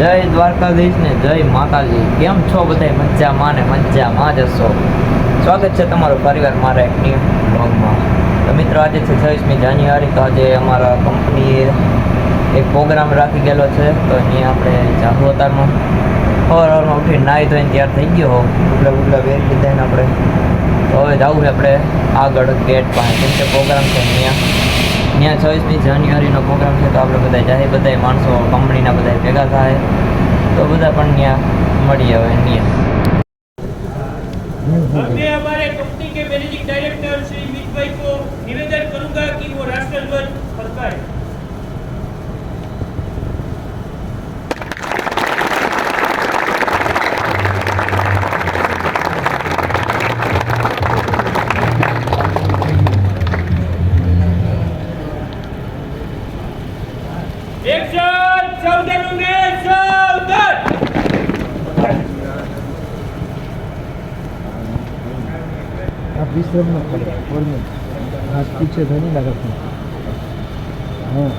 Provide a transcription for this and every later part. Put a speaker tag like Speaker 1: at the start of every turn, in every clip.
Speaker 1: જય દ્વારકાધીશ ને જય માતાજી. કેમ છો બધા? મજામાં ને મજામાં જ હશો. સ્વાગત છે તમારું પરિવાર મારા એક ન્યૂ બ્લોગમાં. તો મિત્રો આજે છે 26મી જાન્યુઆરી. તો આજે અમારા કંપનીએ એક પ્રોગ્રામ રાખી ગયેલો છે. તો અહીંયા આપણે જાહુ અતારમાં સવારમાં ઉઠીને નાહી ધોઈને તૈયાર થઈ ગયો ઉગલા વેર લીધા ને આપણે. તો હવે જવું આપણે આગળ ગેટ પાસે, કેમ કે પ્રોગ્રામ છે ત્યાં 26મી જાન્યુઆરીનો પ્રોગ્રામ છે. તો આપણે બધા જાય, બધા માણસો કંપનીના બધા ભેગા થાય તો બધા પણ ત્યાં મળીએ. હવે
Speaker 2: मैं हमारे कंपनी के मैनेजिंग डायरेक्टर श्री मित भाई को निवेदन करूंगा कि वो राष्ट्रध्वज फरकाए। एक्शन! सावधान होंगे, सावधान!
Speaker 3: आप विश्राम मत करो और में हाथ पीछे धनी लगा हाँ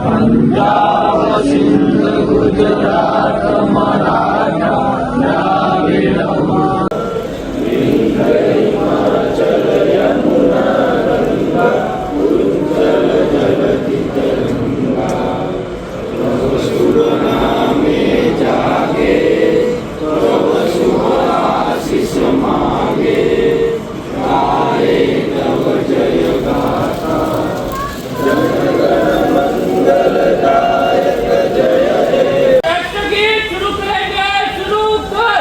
Speaker 3: पंजाब सिंध गुजरात मराठा द्राविड़ हिमाचल यमुना गंगा उज्जल जगति तरंगा जागे तब शुभ आशीष मांगे गाए तब जय गाथा जय मंगलदायक जय हे।
Speaker 2: राष्ट्रगीत शुरू करेंगे, शुरू कर।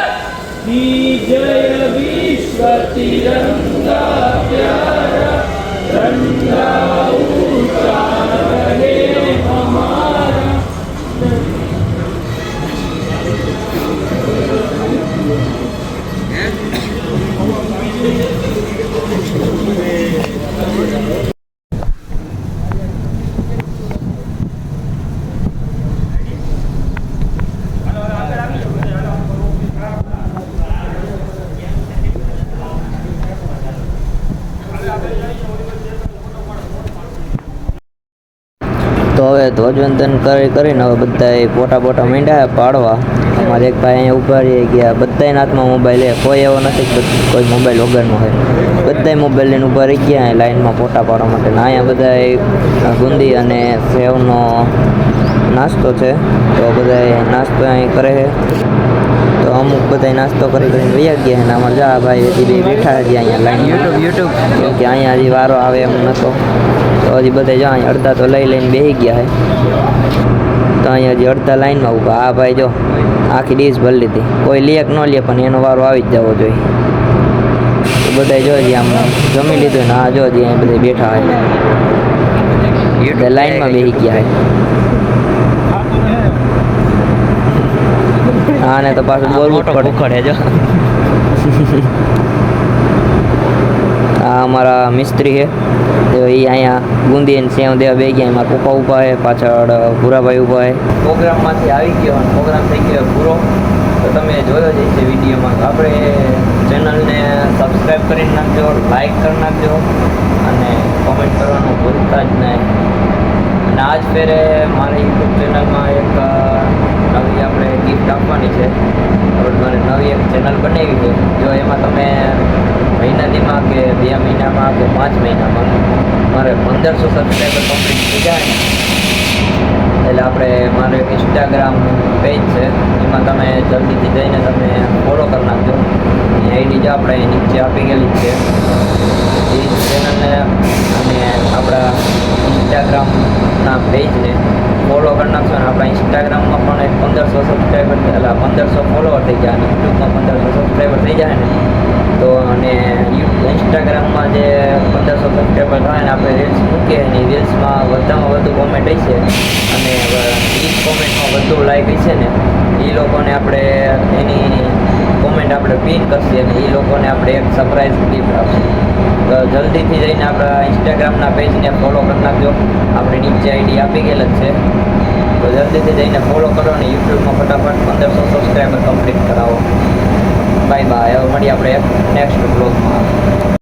Speaker 2: जय विश्व तिरंगा प्यारा झंडा ऊंचा रहे हमारा।
Speaker 1: તો હવે ધ્વજવંદન કરીને હવે બધાએ ફોટા માંડ્યા પાડવા. અમારે એક ભાઈ અહીંયા ઊભા રહી ગયા. બધાના હાથમાં મોબાઈલ છે, કોઈ એવો નથી કે કોઈ મોબાઈલ વગરનો હોય. બધાય મોબાઈલ લઈને ઊભા રહી ગયા લાઈનમાં ફોટા પાડવા માટે. અહીંયા બધા બુંદી અને સેવનો નાસ્તો છે. તો બધા નાસ્તો અહીં કરે છે. તો અમુક બધા નાસ્તો કરીને વૈયા ગયા. અને અમારે જા ભાઈ હજી બે બેઠા હજી અહીંયા લાઈન યુટ્યુબ કેમ કે અહીંયા હજી વારો આવે એમ નહોતો. તો હજી બધા જો અહીંયા અડધા તો લઈને બેસી ગયા છે. તો અહીંયા હજી અડધા લાઈનમાં ઊભા. આ ભાઈ જો આખી ડીશ ભરી લીધી. કોઈ લે કે ન લે પણ એનો વારો આવી જ જવો જોઈએ. તો બધા જો હજી આમ જમી લીધું ને આ જો હજી અહીં બધા બેઠા હોય, બધા લાઈનમાં બેસી ગયા છે. હા ને તો પાછું બોલવું પડે જો. આ અમારા મિસ્ત્રી છે. તો એ અહીંયા બુંદી અને સેવ દેવા બે ગયા. એમાં પપ્પા ઊભા છે, પાછળ ભૂરાભાઈ ઊભા છે. પ્રોગ્રામમાંથી આવી ગયો અને પ્રોગ્રામ થઈ ગયો પૂરો. તો તમે જોયો જ છે વિડીયોમાં. તો આપણે ચેનલને સબસ્ક્રાઈબ કરીને નાખજો, લાઈક કરી નાખજો અને કોમેન્ટ કરવાનું ભૂલતા જ નહીં. અને આજ ફેરે મારી યુટ્યુબ ચેનલમાં એક નવી આપણે ગિફ્ટ આપવાની છે. મારે નવી એક ચેનલ બનાવી છે. જો એમાં તમે મહિનામાં કે 2 મહિનામાં કે 5 મહિનામાં મારે 1500 સબસ્ક્રાઈબર કમ્પ્લીટ થઈ જાય ને એટલે આપણે મારું એક ઇન્સ્ટાગ્રામ પેજ છે, એમાં તમે જલ્દીથી જઈને તમે ફોલો કરી નાખજો. એની આઈડી જો આપણે નીચે આપી ગયેલી છે. એ ચેનલને અને આપણા ઇન્સ્ટાગ્રામના પેજને ફોલો કરી નાખશો. અને આપણા ઇન્સ્ટાગ્રામમાં પણ એક 1500 સબસ્ક્રાઈબર એટલે 1500 ફોલોવર થઈ જાય અને યુટ્યુબમાં 1500 સબસ્ક્રાઈબર થઈ જાય ને તો અને ઇન્સ્ટાગ્રામમાં જે 1500 સબસ્ક્રાઈબર થાય ને આપણે રીલ્સ મૂકીએ એની રીલ્સમાં વધારેમાં વધુ કોમેન્ટ હશે અને એ કોમેન્ટમાં વધુ લાઈક હશે ને એ લોકોને આપણે એની કોમેન્ટ આપણે પિન કરશે અને એ લોકોને આપણે એક સરપ્રાઈઝ ગિફ્ટ આપશે. તો જલ્દીથી જઈને આપણા ઇન્સ્ટાગ્રામના પેજને ફોલો કરી નાખજો. આપણે નીચે આઈડી આપી ગયેલ જ છે. તો જલ્દીથી જઈને ફોલો કરો અને યુટ્યુબમાં ફટાફટ 1500 સબસ્ક્રાઈબર કમ્પ્લીટ કરાવો. Bye bye. હવે મળીએ આપણે નેક્સ્ટ બ્લોગમાં.